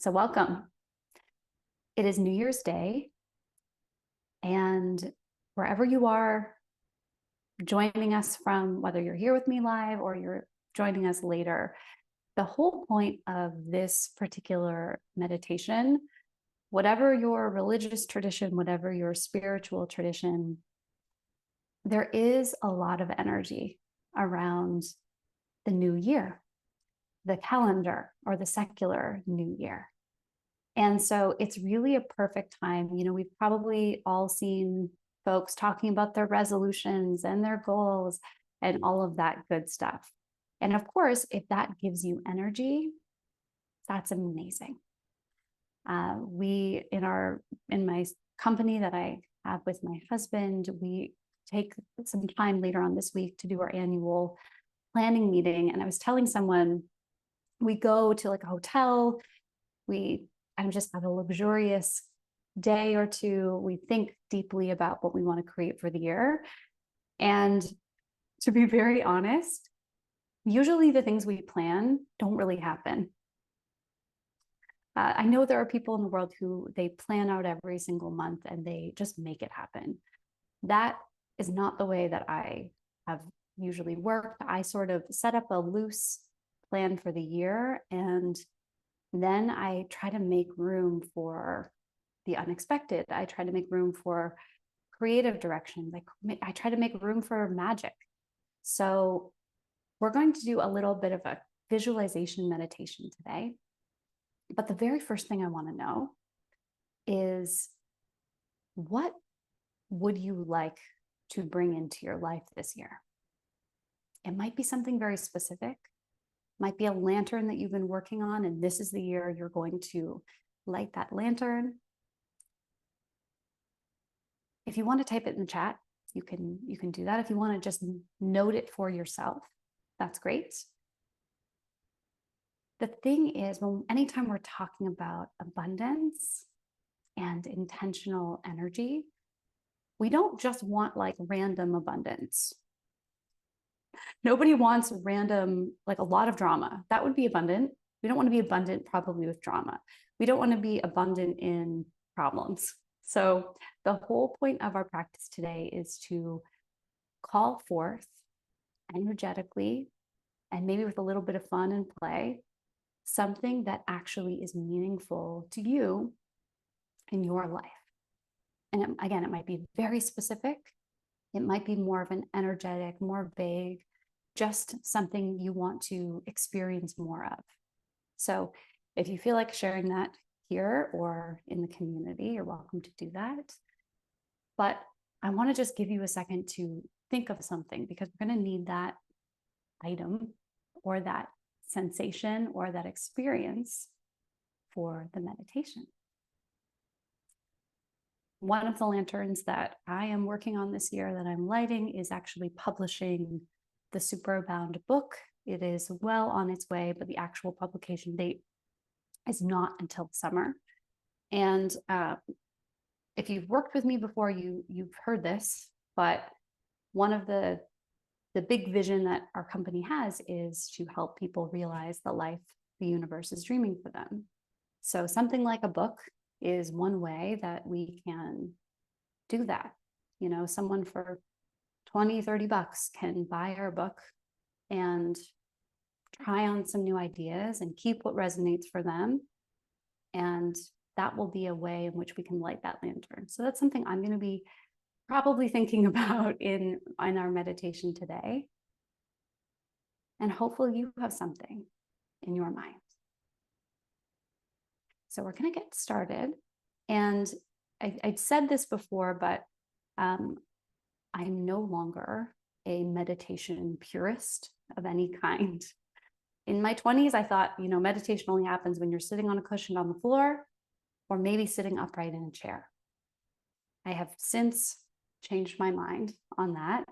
So welcome. It is New Year's Day, and wherever you are joining us from, whether you're here with me live or you're joining us later, the whole point of this particular meditation, whatever your religious tradition, whatever your spiritual tradition, there is a lot of energy around the new year, the calendar, or the secular new year. And so it's really a perfect time. We've probably all seen folks talking about their resolutions and their goals and all of that good stuff. And of course, if that gives you energy, that's amazing. In my company that I have with my husband, we take some time later on this week to do our annual planning meeting. And I was telling someone, we go to like a hotel, and just have a luxurious day or two. We think deeply about what we want to create for the year. And to be very honest, usually the things we plan don't really happen. I know there are people in the world who they plan out every single month and they just make it happen. That is not the way that I have usually worked. I sort of set up a loose plan for the year, and then I try to make room for the unexpected. I try to make room for creative directions. I try to make room for magic. So we're going to do a little bit of a visualization meditation today. But the very first thing I want to know is, what would you like to bring into your life this year? It might be something very specific. Might be a lantern that you've been working on, and this is the year you're going to light that lantern. If you want to type it in the chat, you can do that. If you want to just note it for yourself, that's great. The thing is, anytime we're talking about abundance and intentional energy, we don't just want like random abundance. Nobody wants random, like a lot of drama. That would be abundant. We don't want to be abundant probably with drama. We don't want to be abundant in problems. So the whole point of our practice today is to call forth energetically, and maybe with a little bit of fun and play, something that actually is meaningful to you in your life. And again, it might be very specific. It might be more of an energetic, more vague, just something you want to experience more of. So if you feel like sharing that here or in the community, you're welcome to do that. But I want to just give you a second to think of something, because we're going to need that item or that sensation or that experience for the meditation. One of the lanterns that I am working on this year that I'm lighting is actually publishing the Superbound book. It is well on its way, but the actual publication date is not until summer. And if you've worked with me before, you've heard this, but one of the big vision that our company has is to help people realize the life the universe is dreaming for them. So something like a book is one way that we can do that. Someone for 20, 30 bucks can buy our book and try on some new ideas and keep what resonates for them. And that will be a way in which we can light that lantern. So that's something I'm going to be probably thinking about in our meditation today. And hopefully you have something in your mind. So we're going to get started. And I'd said this before, but I'm no longer a meditation purist of any kind. In my 20s, I thought, meditation only happens when you're sitting on a cushion on the floor, or maybe sitting upright in a chair. I have since changed my mind on that.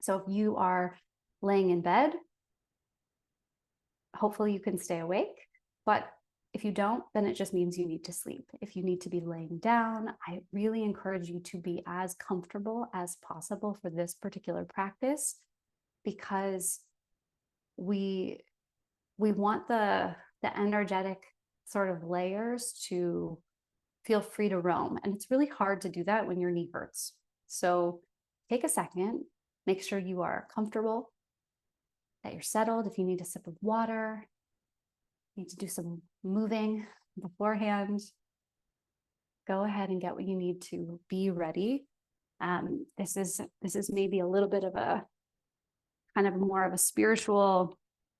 So if you are laying in bed, hopefully you can stay awake. But if you don't, then it just means you need to sleep. If you need to be laying down, I really encourage you to be as comfortable as possible for this particular practice, because we want the energetic sort of layers to feel free to roam. And it's really hard to do that when your knee hurts. So take a second, make sure you are comfortable, that you're settled. If you need a sip of water, need to do some moving beforehand, go ahead and get what you need to be ready. This is maybe a little bit of a kind of more of a spiritual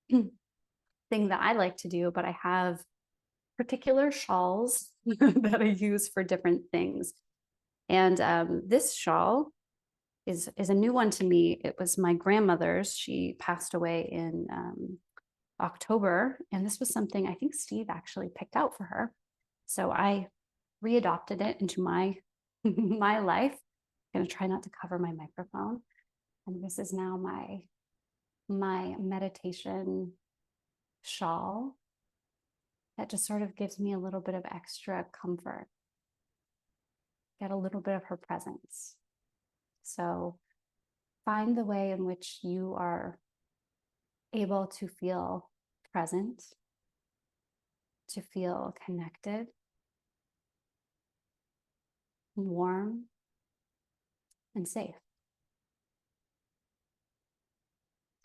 thing that I like to do, but I have particular shawls that I use for different things. And this shawl is a new one to me. It was my grandmother's. She passed away in October, and this was something I think Steve actually picked out for her. So I readopted it into my my life. I'm gonna try not to cover my microphone. And this is now my meditation shawl that just sort of gives me a little bit of extra comfort. Get a little bit of her presence. So find the way in which you are able to feel present, to feel connected, warm, and safe.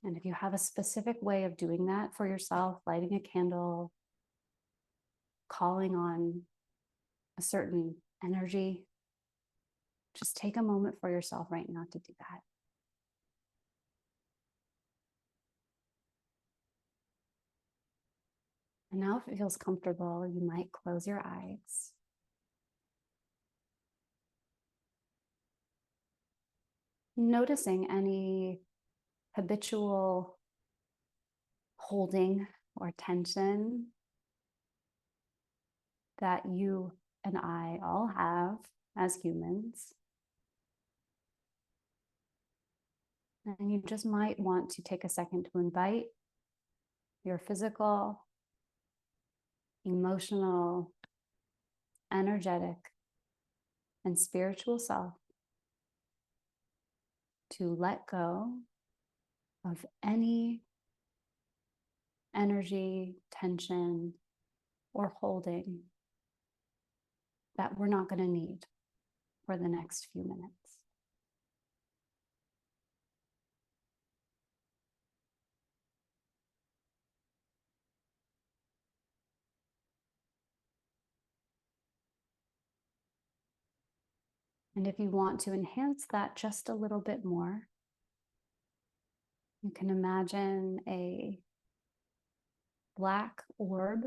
And if you have a specific way of doing that for yourself, lighting a candle, calling on a certain energy, just take a moment for yourself right now to do that. And now, if it feels comfortable, you might close your eyes. Noticing any habitual holding or tension that you and I all have as humans. And you just might want to take a second to invite your physical, emotional, energetic, and spiritual self to let go of any energy, tension, or holding that we're not going to need for the next few minutes. And if you want to enhance that just a little bit more, you can imagine a black orb,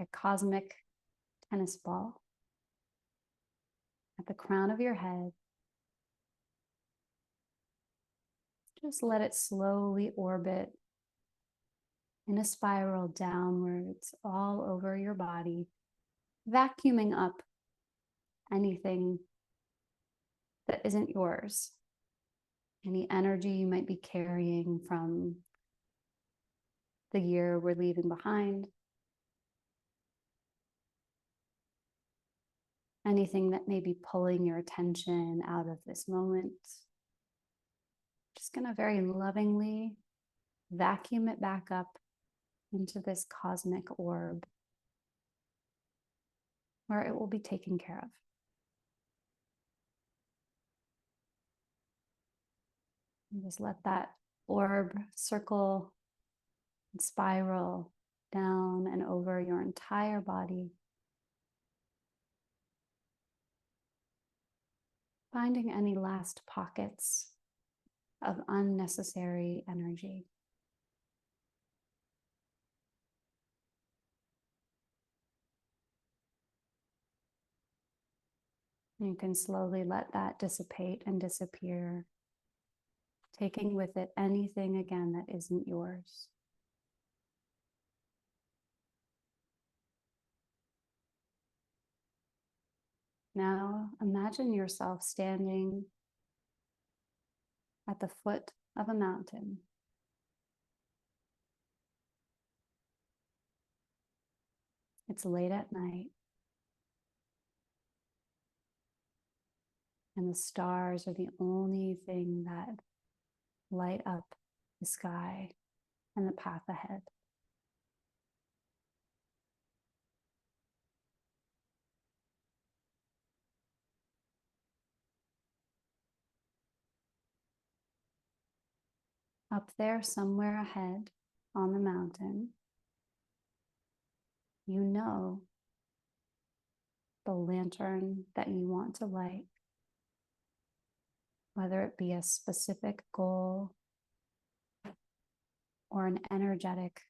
a cosmic tennis ball at the crown of your head. Just let it slowly orbit in a spiral downwards all over your body, vacuuming up anything that isn't yours, any energy you might be carrying from the year we're leaving behind, anything that may be pulling your attention out of this moment. Just going to very lovingly vacuum it back up into this cosmic orb where it will be taken care of. And just let that orb circle and spiral down and over your entire body, finding any last pockets of unnecessary energy. You can slowly let that dissipate and disappear, taking with it anything again that isn't yours. Now imagine yourself standing at the foot of a mountain. It's late at night, and the stars are the only thing that light up the sky and the path ahead. Up there, somewhere ahead on the mountain, you know the lantern that you want to light, whether it be a specific goal or an energetic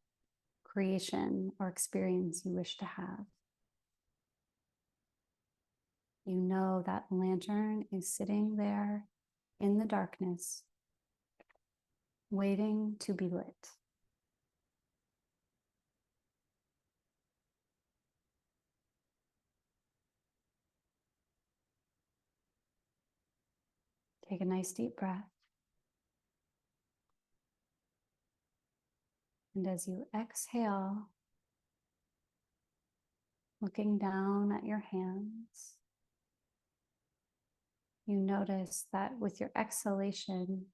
creation or experience you wish to have. You know that lantern is sitting there in the darkness, waiting to be lit. Take a nice deep breath. And as you exhale, looking down at your hands, you notice that with your exhalation,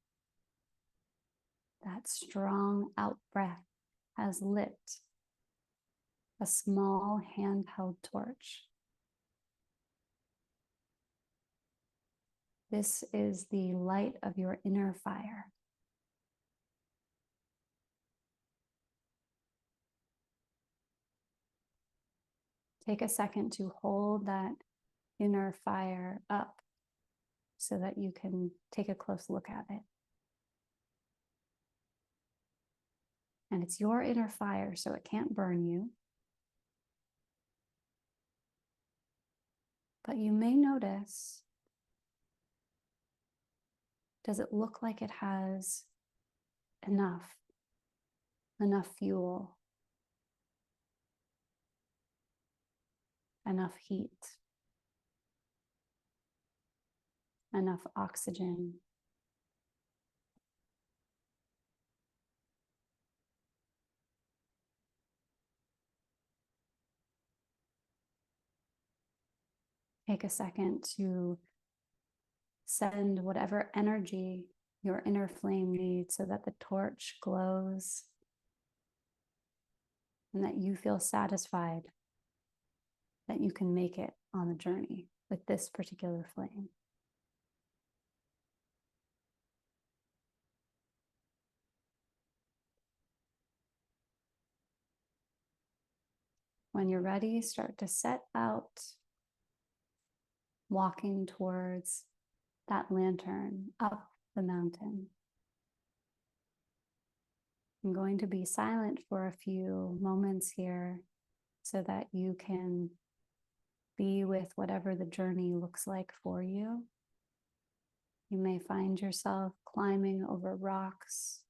that strong out breath has lit a small handheld torch. This is the light of your inner fire. Take a second to hold that inner fire up so that you can take a close look at it. And it's your inner fire, so it can't burn you. But you may notice, does it look like it has enough fuel, enough heat, enough oxygen? Take a second to send whatever energy your inner flame needs so that the torch glows and that you feel satisfied that you can make it on the journey with this particular flame. When you're ready, start to set out, walking towards that lantern up the mountain. I'm going to be silent for a few moments here so that you can be with whatever the journey looks like for you. You may find yourself climbing over rocks,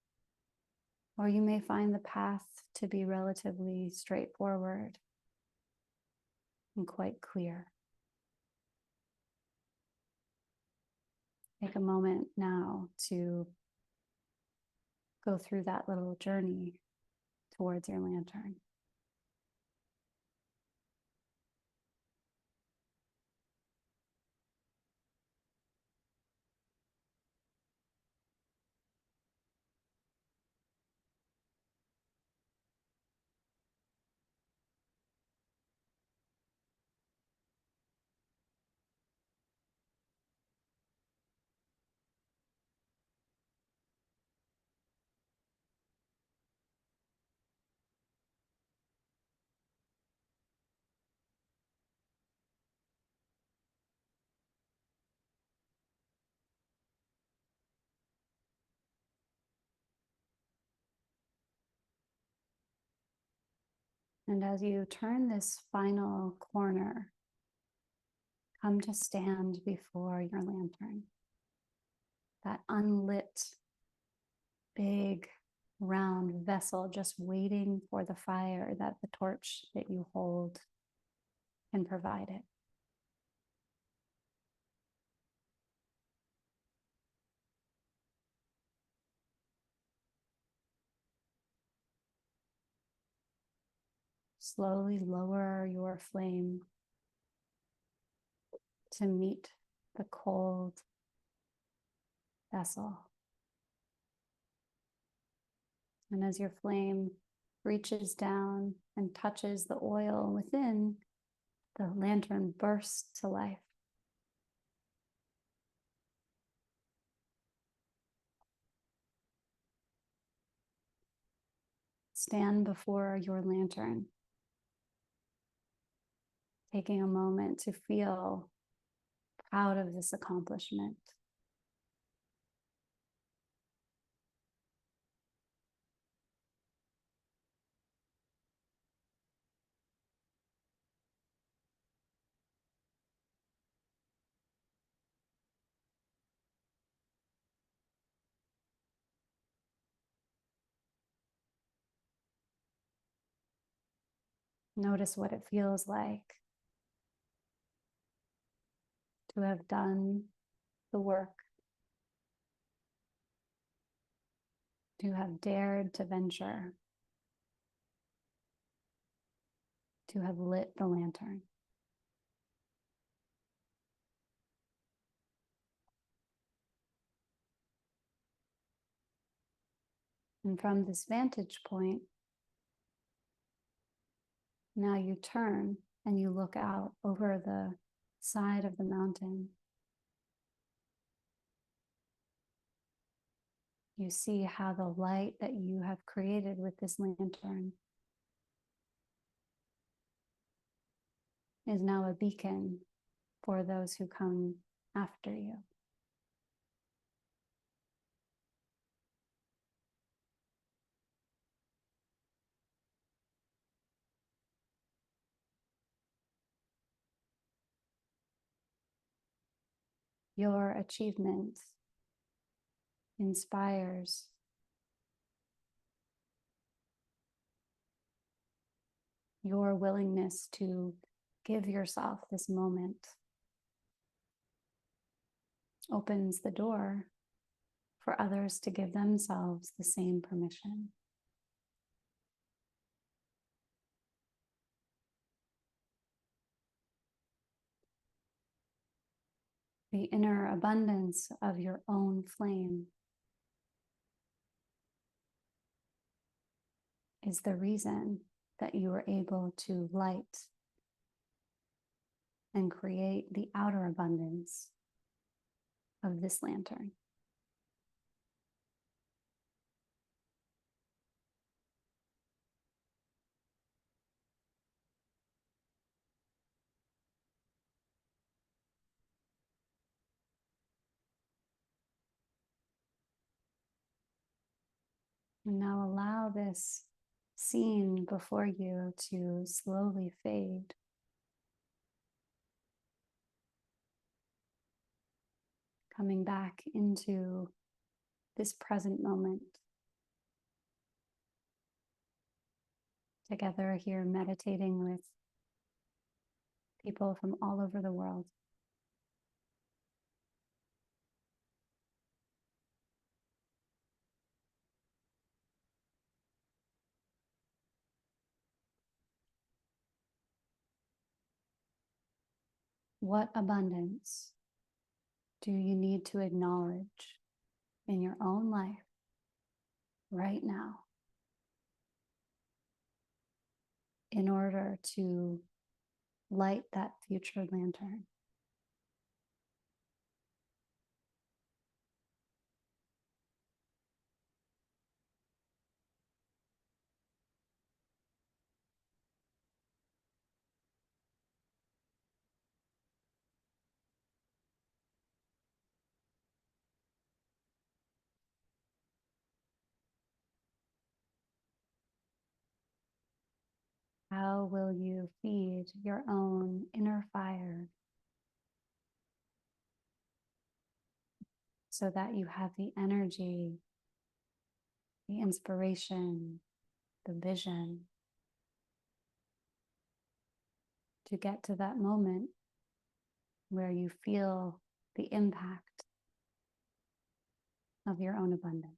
or you may find the path to be relatively straightforward and quite clear. Take a moment now to go through that little journey towards your lantern. And as you turn this final corner, come to stand before your lantern. That unlit, big, round vessel just waiting for the fire that the torch that you hold can provide it. Slowly lower your flame to meet the cold vessel. And as your flame reaches down and touches the oil within, the lantern bursts to life. stand before your lantern, taking a moment to feel proud of this accomplishment. Notice what it feels like to have done the work, to have dared to venture, to have lit the lantern. And from this vantage point, now you turn and you look out over the side of the mountain. You see how the light that you have created with this lantern is now a beacon for those who come after you. Your achievement inspires your willingness to give yourself this moment, opens the door for others to give themselves the same permission. The inner abundance of your own flame is the reason that you were able to light and create the outer abundance of this lantern. And now allow this scene before you to slowly fade. Coming back into this present moment. Together here, meditating with people from all over the world. What abundance do you need to acknowledge in your own life right now in order to light that future lantern? How will you feed your own inner fire so that you have the energy, the inspiration, the vision to get to that moment where you feel the impact of your own abundance?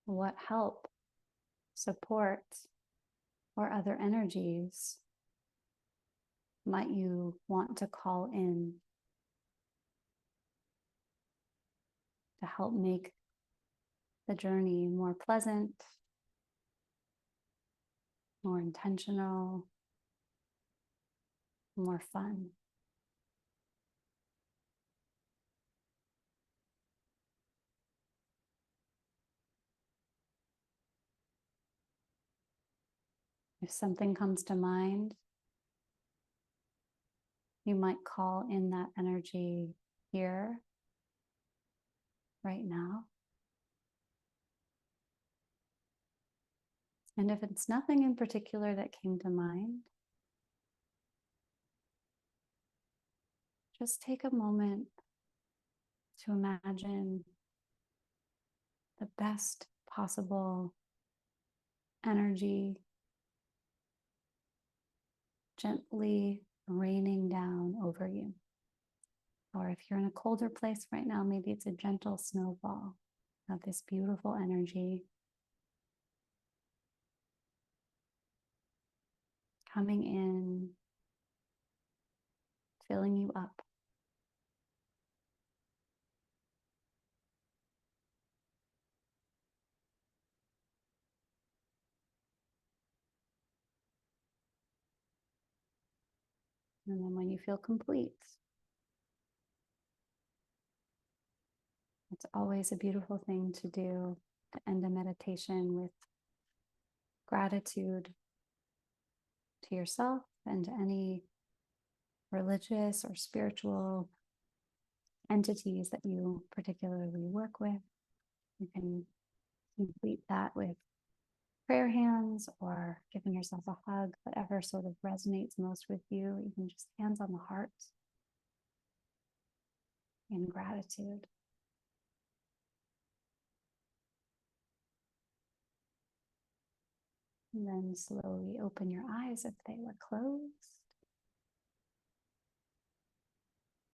What help, support, or other energies might you want to call in to help make the journey more pleasant, more intentional, more fun? If something comes to mind, you might call in that energy here, right now. And if it's nothing in particular that came to mind, just take a moment to imagine the best possible energy gently raining down over you. Or if you're in a colder place right now, maybe it's a gentle snowfall of this beautiful energy coming in, filling you up. And then when you feel complete, it's always a beautiful thing to do to end a meditation with gratitude to yourself and to any religious or spiritual entities that you particularly work with. You can complete that with prayer hands or giving yourself a hug, whatever sort of resonates most with you, even just hands on the heart in gratitude. And then slowly open your eyes if they were closed.